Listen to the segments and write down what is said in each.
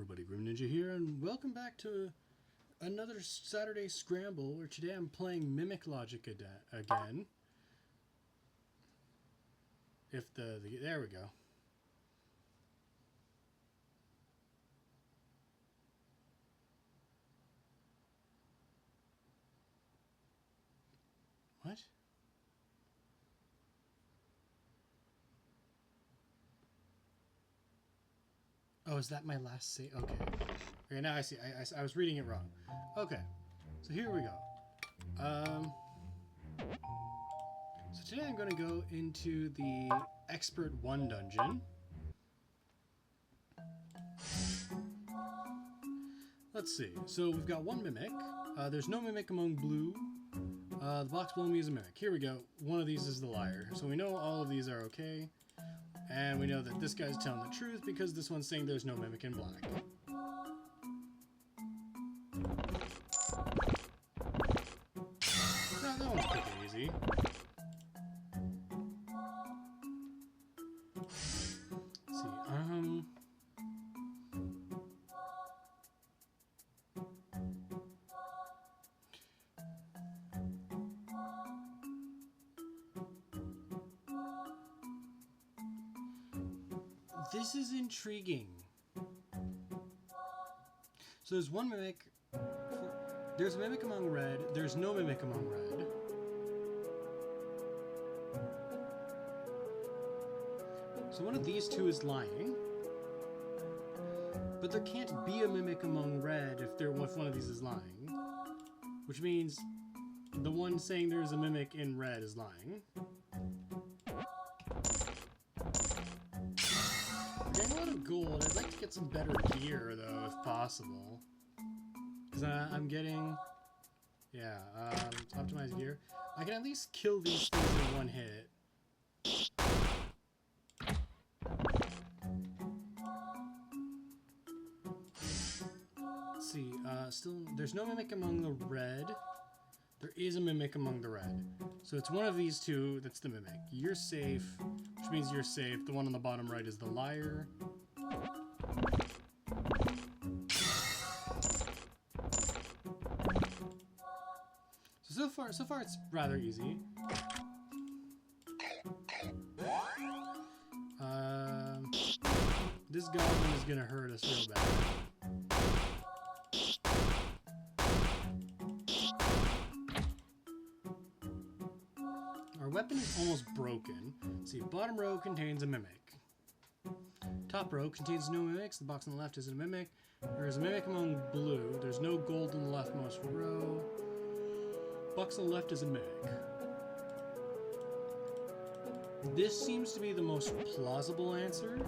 everybody, Grim Ninja here, and welcome back to another Saturday Scramble, where today I'm playing Mimic Logic again. There we go. What? Oh, is that my last save? Okay. Okay, now I see. I was reading it wrong. Okay. So here we go. So today I'm going to go into the Expert 1 dungeon. Let's see. So we've got one Mimic. There's no Mimic among blue. The box below me is a Mimic. Here we go. One of these is the liar. So we know all of these are okay. And we know that this guy's telling the truth because this one's saying there's no Mimic in black. That one's pretty easy. Let's see, this is intriguing. So there's one Mimic. There's a Mimic among red. There's no Mimic among red. So one of these two is lying. But there can't be a Mimic among red if one of these is lying. Which means the one saying there's a Mimic in red is lying. Gold. I'd like to get some better gear though, if possible. Because I'm getting... Yeah, optimize gear. I can at least kill these things in one hit. Let's see, still... There's no Mimic among the red. There is a Mimic among the red. So it's one of these two that's the Mimic. You're safe, which means you're safe. The one on the bottom right is the liar. So far it's rather easy. This goblin is gonna hurt us real bad. Our weapon is almost broken. Let's see, bottom row contains a Mimic. Top row contains no Mimics. The box on the left is a Mimic. There is a Mimic among blue. There's no gold in the leftmost row. Box on the left is a Mimic. This seems to be the most plausible answer.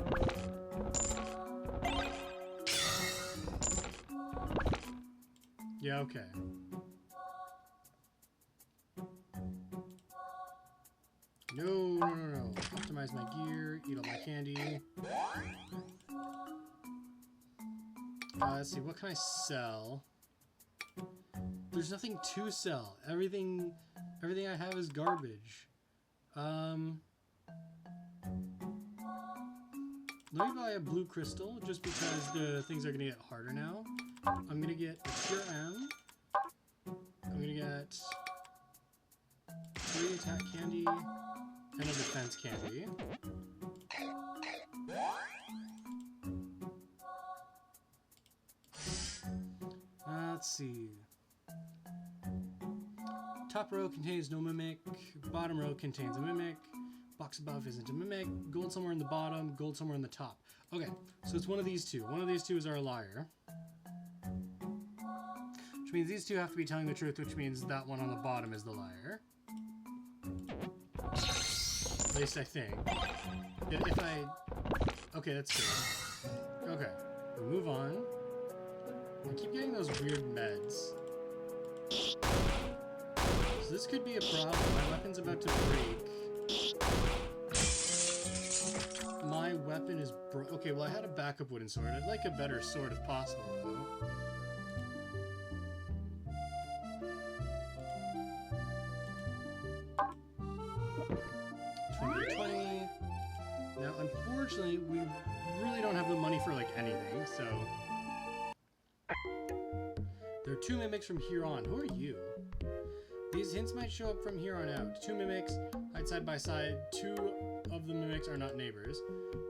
Yeah, okay. No. Optimize my gear, eat all my candy. Let's see, what can I sell? There's nothing to sell. Everything I have is garbage. Let me buy a blue crystal, just because the things are gonna get harder now. I'm gonna get a pure M. I'm gonna get 3 attack candy and a defense candy. Let's see. Top row contains no Mimic. Bottom row contains a Mimic. Box above isn't a Mimic. Gold somewhere in the bottom. Gold somewhere in the top. Okay, so it's one of these two. One of these two is our liar. Which means these two have to be telling the truth, which means that one on the bottom is the liar. At least I think. If I... Okay, that's good. Okay, we move on. I keep getting those weird meds. So this could be a problem. My weapon's about to break. My weapon is broke. Okay, well I had a backup wooden sword. I'd like a better sword if possible, though. $220. Now, unfortunately, we really don't have the money for, like, anything, so... 2 mimics from here on. Who are you? These hints might show up from here on out. 2 mimics hide side by side. 2 of the mimics are not neighbors.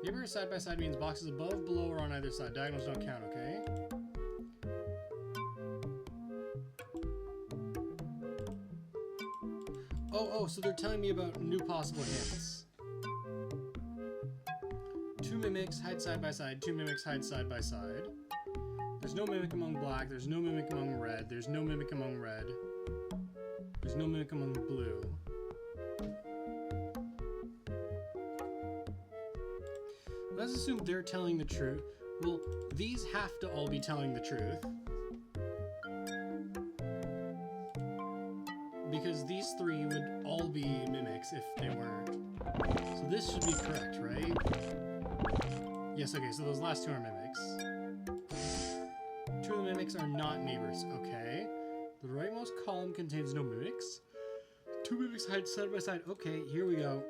Neighbors side by side means boxes above, below, or on either side. Diagonals don't count, okay? Oh, so they're telling me about new possible hints. 2 mimics hide side by side. 2 mimics hide side by side. There's no mimic among black. There's no mimic among red. There's no mimic among red. There's no mimic among blue. Let's assume they're telling the truth. Well, these have to all be telling the truth. Because these 3 would all be mimics if they weren't. So this should be correct, right? Yes, okay, so those last 2 are mimics. 2 of the mimics are not neighbors, okay. The rightmost column contains no mimics. 2 mimics hide side by side. Okay, here we go.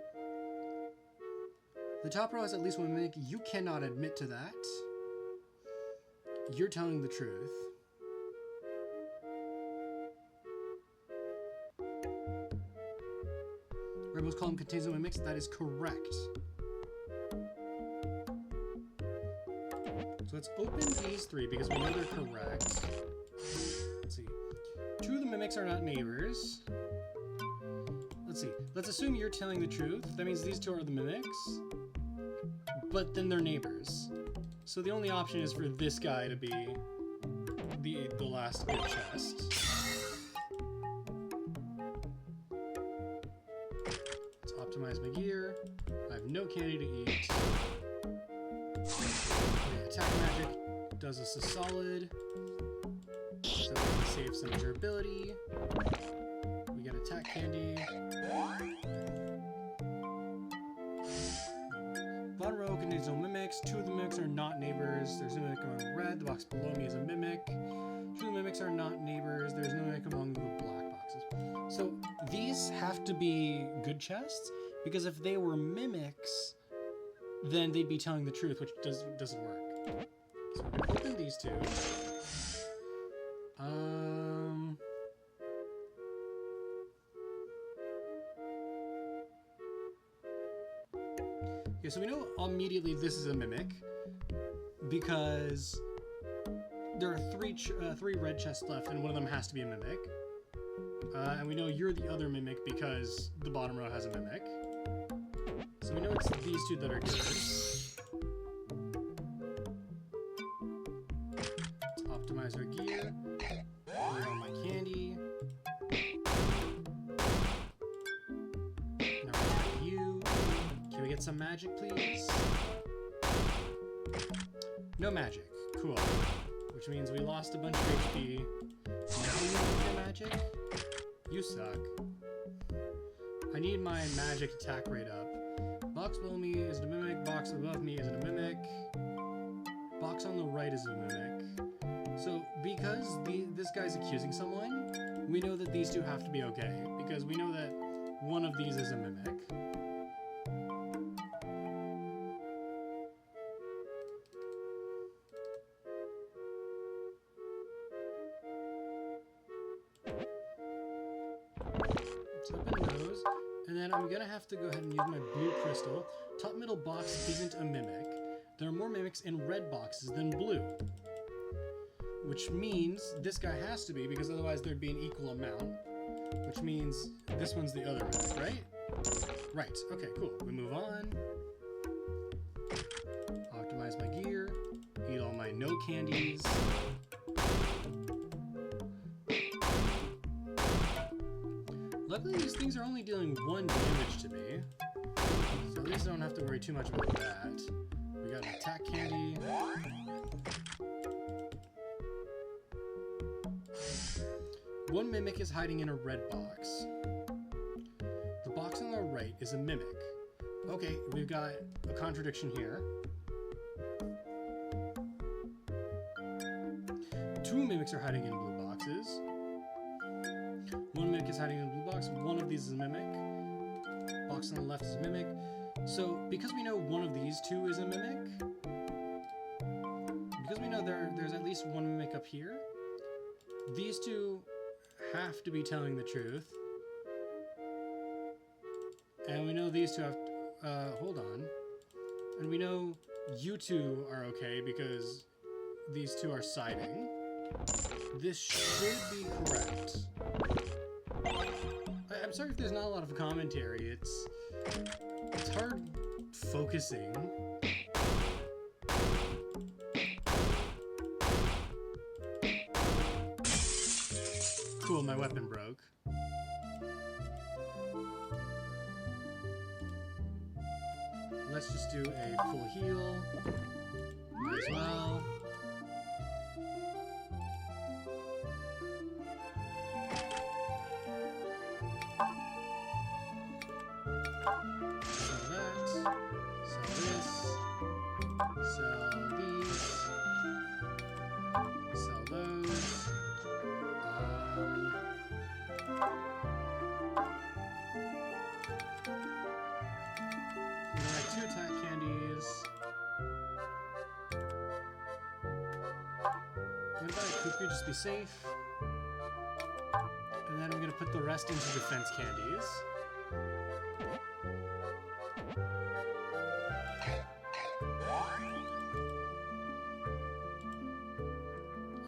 The top row has at least 1 mimic. You cannot admit to that. You're telling the truth. Rightmost column contains no mimics. That is correct. So let's open these 3 because we know they're correct. Let's see. 2 of the mimics are not neighbors. Let's see. Let's assume you're telling the truth. That means these 2 are the mimics. But then they're neighbors. So the only option is for this guy to be the last good chest. Let's optimize my gear. I have no candy to eat. Attack magic does us a solid. So we can save some durability. We get attack candy. Bottom row contains no mimics. 2 of the mimics are not neighbors. There's no mimic among red. The box below me is a mimic. 2 of the mimics are not neighbors. There's no mimic among the black boxes. So these have to be good chests, because if they were mimics, then they'd be telling the truth, which doesn't work. So we're gonna open these 2. Okay, so we know immediately this is a mimic because there are 3 red chests left, and one of them has to be a mimic. And we know you're the other mimic because the bottom row has a mimic. So we know it's these 2 that are good. Let's optimize our gear. Eat all my candy. Now we have you. Can we get some magic, please? No magic. Cool. Which means we lost a bunch of HP. Now we need your magic? You suck. I need my magic attack rate up. Box below me is a mimic. Box above me is a mimic. Box on the right is a mimic. So because this guy's accusing someone, we know that these 2 have to be okay, because we know that one of these is a mimic. Let's open those, and then I'm gonna have to go ahead and use my blue crystal. Top middle box isn't a mimic. There are more mimics in red boxes than blue. Which means this guy has to be, because otherwise there'd be an equal amount. Which means this one's the other mimic, right? Right, okay, cool. We move on. Optimize my gear. Eat all my no candies. Luckily these things are only dealing 1 damage to me. So at least I don't have to worry too much about that. We got an attack candy. One mimic is hiding in a red box. The box on the right is a mimic. Okay, we've got a contradiction here. 2 mimics are hiding in blue boxes. 1 mimic is hiding in a blue box. One of these is a mimic. Box on the left is a mimic. So, because we know one of these 2 is a mimic, because we know there's at least 1 mimic up here, these two have to be telling the truth. And we know these two have to, hold on. And we know you two are okay because these two are siding. This should be correct. I'm sorry if there's not a lot of commentary. It's hard focusing. Cool, my weapon broke. Let's just do a full heal. Might as well. Sell that. Sell this. Sell these. Sell those. Two attack candies. I'm gonna buy a cookie, just be safe. And then I'm gonna put the rest into defense candies.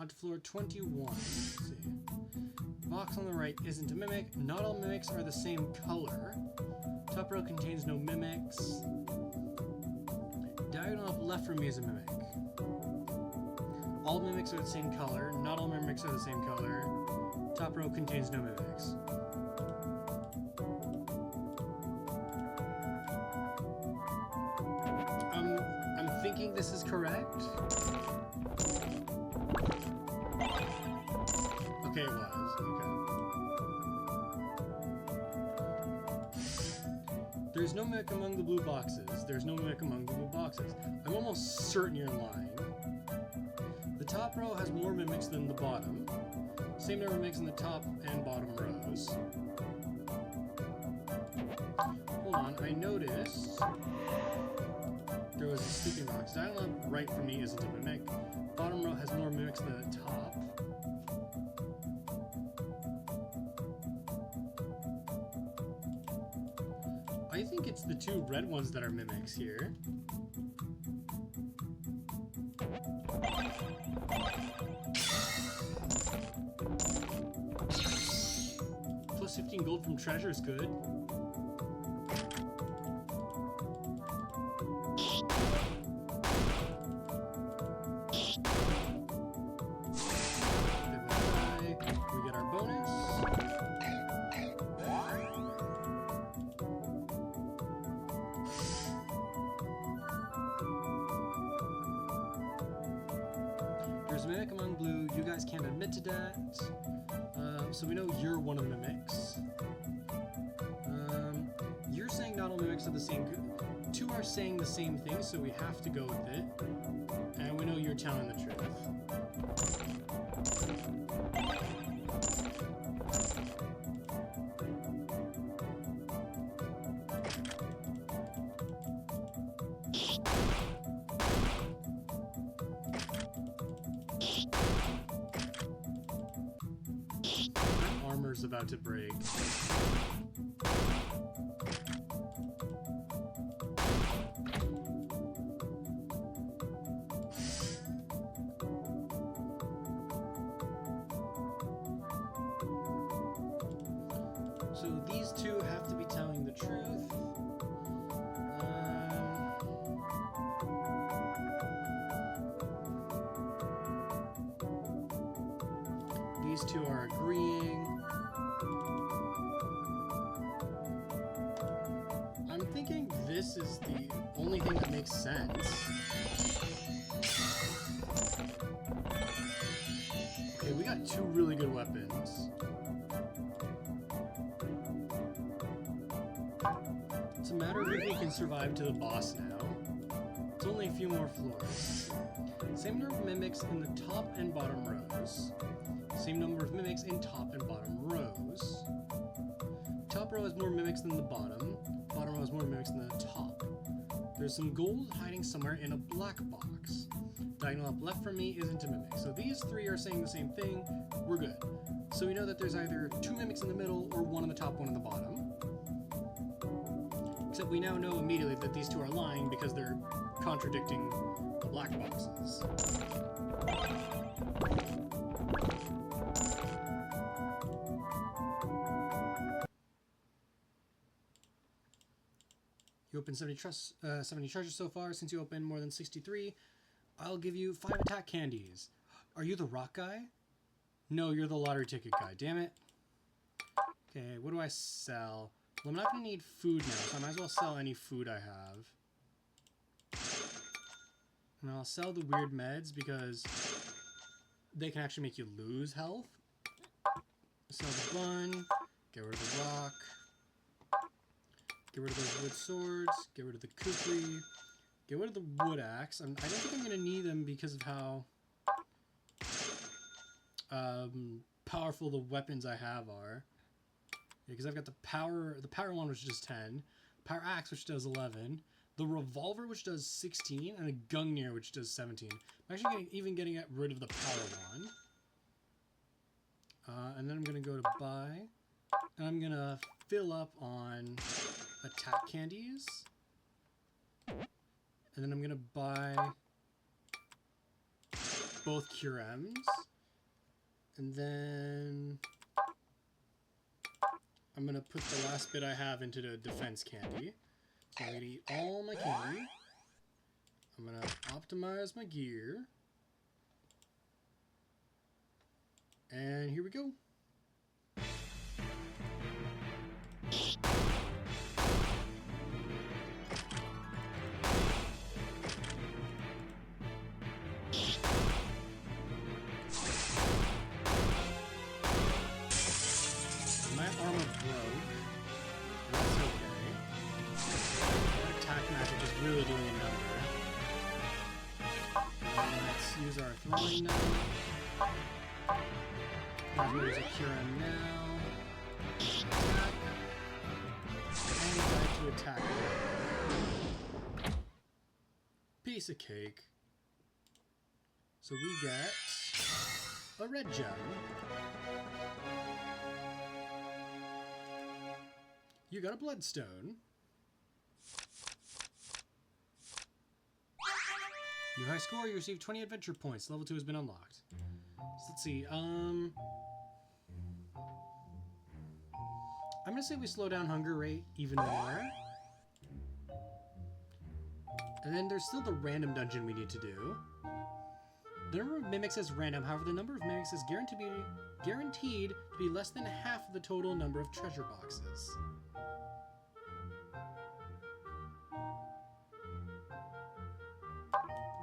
On to floor 21. Let's see. Box on the right isn't a mimic. Not all mimics are the same color. Top row contains no mimics. Diagonal up left from me is a mimic. All mimics are the same color. Not all mimics are the same color. Top row contains no mimics. I'm thinking this is correct. Okay, it was. Okay. There's no mimic among the blue boxes. There's no mimic among the blue boxes. I'm almost certain you're lying. The top row has more mimics than the bottom. Same number of mimics in the top and bottom rows. Hold on, I noticed there was a sleeping box. Diagonal right for me isn't a mimic. Bottom row has more mimics than the top. I think it's the two red ones that are mimics here. Plus 15 gold from treasure is good. We get our bonus. There's a mimic among blue. You guys can't admit to that. So we know you're one of the mimics. You're saying not all mimics are the same. Two are saying the same thing, so we have to go with it. And we know you're telling the truth. My armor's about to break. So these two have to be telling the truth. These two are agreeing. I'm thinking this is the only thing that makes sense. Okay, we got two really good weapons. It's a matter of if we can survive to the boss now. It's only a few more floors. Same number of mimics in the top and bottom rows. Same number of mimics in top and bottom rows. Top row has more mimics than the bottom. Bottom row has more mimics than the top. There's some gold hiding somewhere in a black box. diagonal up left from me isn't a mimic. So these three are saying the same thing. We're good. So we know that there's either two mimics in the middle or one on the top, one on the bottom. Except we now know immediately that these two are lying because they're contradicting the black boxes. You opened 70 treasures so far. Since you opened more than 63, I'll give you 5 attack candies. Are you the rock guy? No, you're the lottery ticket guy. Damn it. Okay, what do I sell? Well, I'm not going to need food now, so I might as well sell any food I have. And I'll sell the weird meds because they can actually make you lose health. Sell the bun. Get rid of the rock. Get rid of those wood swords. Get rid of the kukri. Get rid of the wood axe. I don't think I'm going to need them because of how powerful the weapons I have are. Because I've got the power one, which does 10, power axe, which does 11, the revolver, which does 16, and a gungnir, which does 17. I'm actually even getting rid of the power one. And then I'm going to go to buy, and I'm going to fill up on attack candies. And then I'm going to buy both Curems. And then I'm going to put the last bit I have into the defense candy. So I'm going to eat all my candy. I'm going to optimize my gear. And here we go. My armor broke. That's okay. That attack magic is really doing a number. Let's use our throwing knife. Let's use a Curem now. Attack. And try to attack. Piece of cake. So we get a red gem. You got a bloodstone. New high score, you received 20 adventure points. Level 2 has been unlocked. So let's see, I'm gonna say we slow down hunger rate even more. And then there's still the random dungeon we need to do. The number of mimics is random, however the number of mimics is guaranteed to be less than half of the total number of treasure boxes.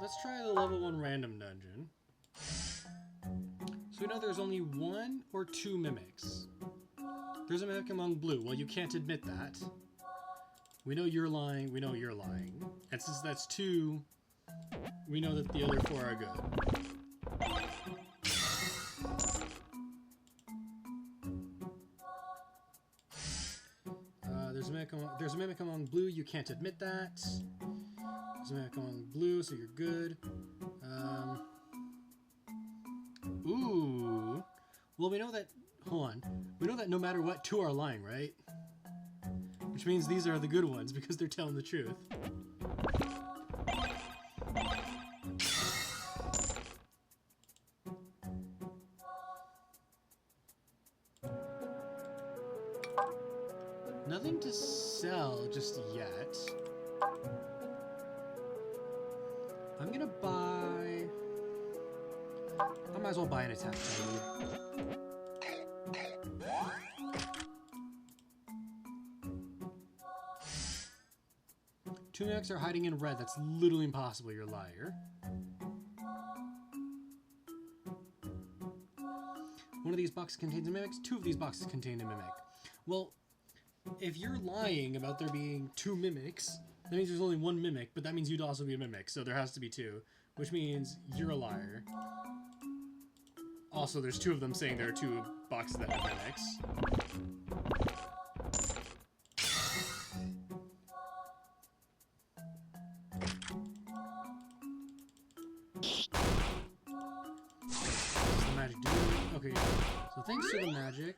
Let's try the level 1 random dungeon. So we know there's only 1 or 2 mimics. There's a mimic among blue. Well, you can't admit that. We know you're lying. We know you're lying. And since that's 2, we know that the other 4 are good. There's a mimic among blue. You can't admit that. There's a mimic among blue, so you're good. Ooh. Well, we know that... Hold on. We know that no matter what, 2 are lying, right? Which means these are the good ones, because they're telling the truth. Nothing to sell just yet. I'm gonna buy... I might as well buy an attack candy. Two mimics are hiding in red. That's literally impossible, you're a liar. One of these boxes contains a mimic. 2 of these boxes contain a mimic. Well, if you're lying about there being 2 mimics, that means there's only 1 mimic, but that means you'd also be a mimic, so there has to be 2, which means you're a liar. Also, there's 2 of them saying there are 2 boxes that have mimics. What's the magic do? Okay, so thanks to the magic,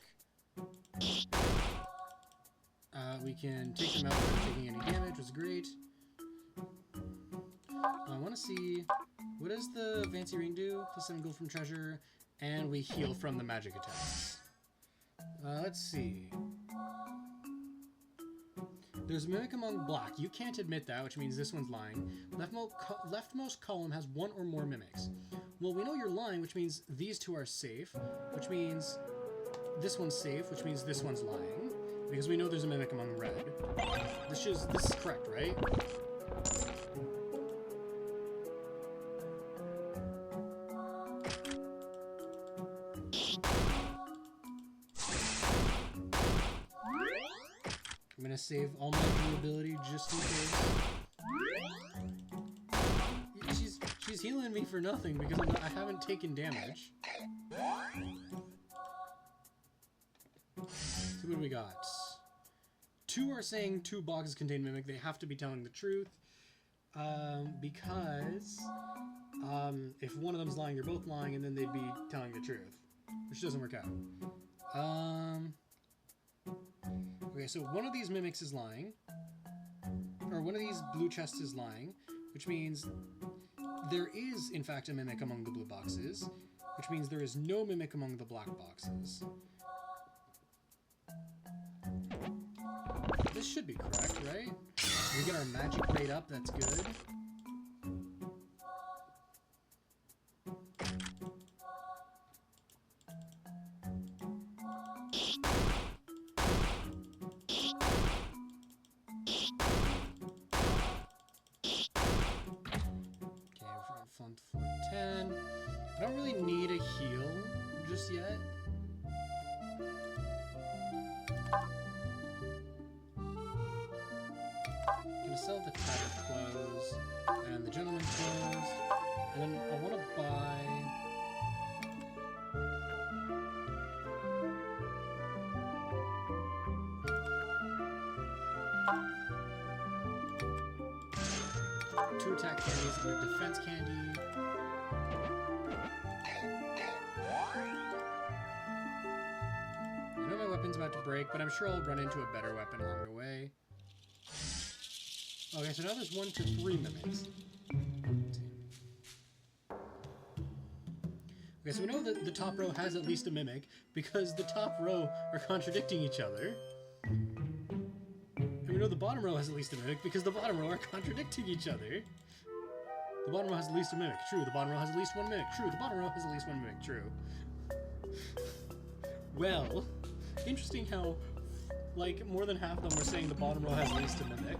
we can take them out without taking any damage, which is great. I want to see, what does the fancy ring do? Plus 7 gold from treasure, and we heal from the magic attacks. Let's see. There's a mimic among black. You can't admit that, which means this one's lying. Leftmost column has one or more mimics. Well, we know you're lying, which means these two are safe, which means this one's safe, which means this one's lying, because we know there's a mimic among red. This is correct, right? I'm gonna save all my durability just in case. She's healing me for nothing because I haven't taken damage. So what do we got? 2 are saying 2 boxes contain mimic. They have to be telling the truth. Because if one of them's lying, they're both lying, and then they'd be telling the truth. Which doesn't work out. Okay, so one of these mimics is lying. Or one of these blue chests is lying, which means there is, in fact, a mimic among the blue boxes, which means there is no mimic among the black boxes. This should be correct, right? We get our magic rate up, that's good. For 10. I don't really need a heal just yet. I'm gonna sell the tattered clothes and the gentleman's clothes, and then I want to buy. Two attack candies and a defense candy. I know my weapon's about to break, but I'm sure I'll run into a better weapon along the way. Okay, so now there's 1 to 3 mimics. Okay, so we know that the top row has at least a mimic because the top row are contradicting each other. And we know the bottom row has at least a mimic because the bottom row are contradicting each other. The bottom row has at least a mimic. True. The bottom row has at least 1 mimic. True. The bottom row has at least 1 mimic. True. Well, interesting how, like, more than half of them were saying the bottom row has at least a mimic.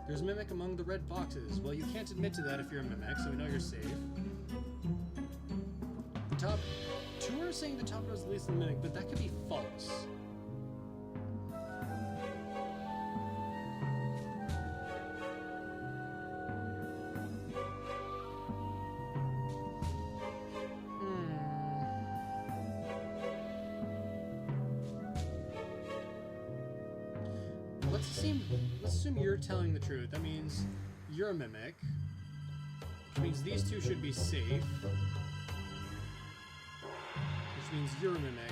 There's a mimic among the red boxes. Well, you can't admit to that if you're a mimic, so we know you're safe. The top 2 are saying the top row is at least a mimic, but that could be false. Let's assume you're telling the truth. That means you're a mimic. Which means these 2 should be safe. Which means you're a mimic.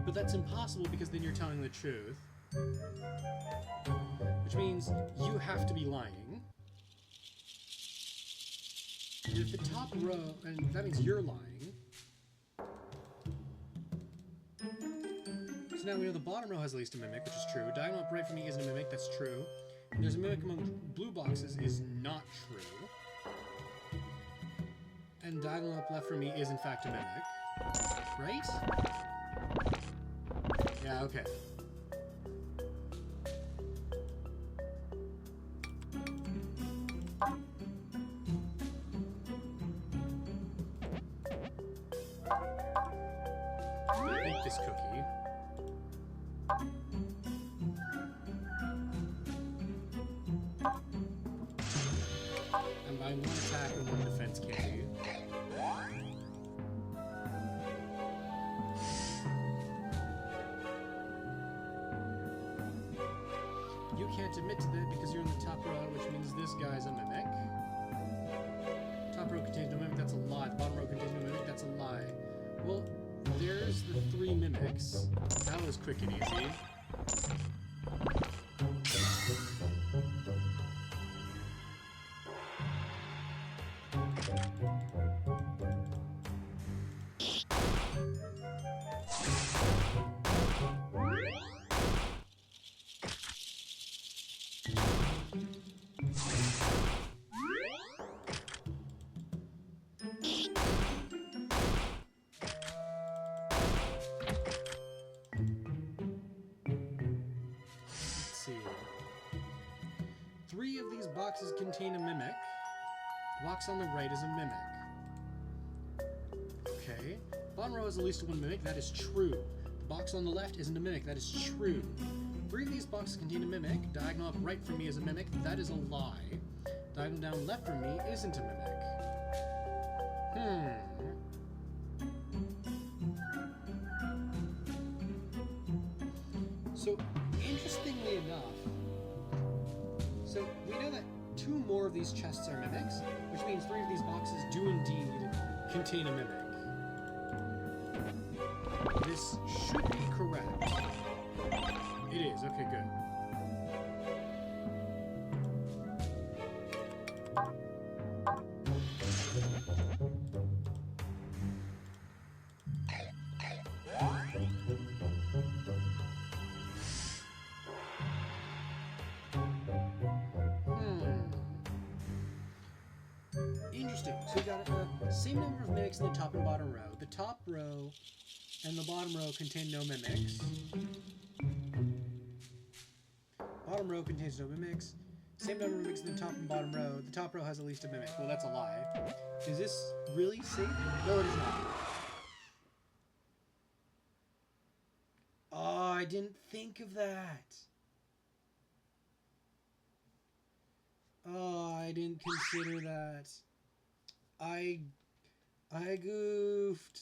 But that's impossible because then you're telling the truth. Which means you have to be lying. And if the top row, and that means you're lying. So now we know the bottom row has at least a mimic, which is true. Diagonal up right from me isn't a mimic, that's true. And there's a mimic among blue boxes is not true. And diagonal up left from me is in fact a mimic. Right? Yeah, okay. Eat this cookie. And by 1 attack and 1 defense candy. You can't admit to that because you're in the top row, which means this guy's a mimic. Top row contains no mimic, that's a lie. The bottom row contains no mimic, that's a lie. Well, there's the 3 mimics. That was quick and easy. Three of these boxes contain a mimic. The box on the right is a mimic. Okay. Bottom row has at least 1 mimic. That is true. The box on the left isn't a mimic. That is true. 3 of these boxes contain a mimic. Diagonal up right from me is a mimic. That is a lie. Diagonal down left from me isn't a mimic. So, interestingly enough, so we know that 2 more of these chests are mimics, which means 3 of these boxes do indeed contain a mimic. This should be correct. It is. Okay, good. Interesting. So we got the same number of mimics in the top and bottom row. The top row and the bottom row contain no mimics. Bottom row contains no mimics. Same number of mimics in the top and bottom row. The top row has at least a mimic. Well, that's a lie. Is this really safe? No, it is not. Oh, I didn't think of that. Oh, I didn't consider that. I goofed.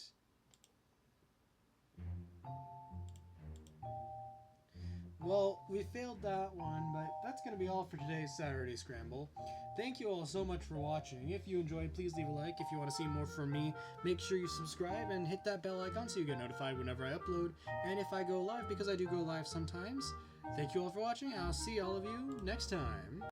Well, we failed that one, but that's going to be all for today's Saturday Scramble. Thank you all so much for watching. If you enjoyed, please leave a like. If you want to see more from me, make sure you subscribe and hit that bell icon so you get notified whenever I upload and if I go live, because I do go live sometimes. Thank you all for watching. I'll see all of you next time.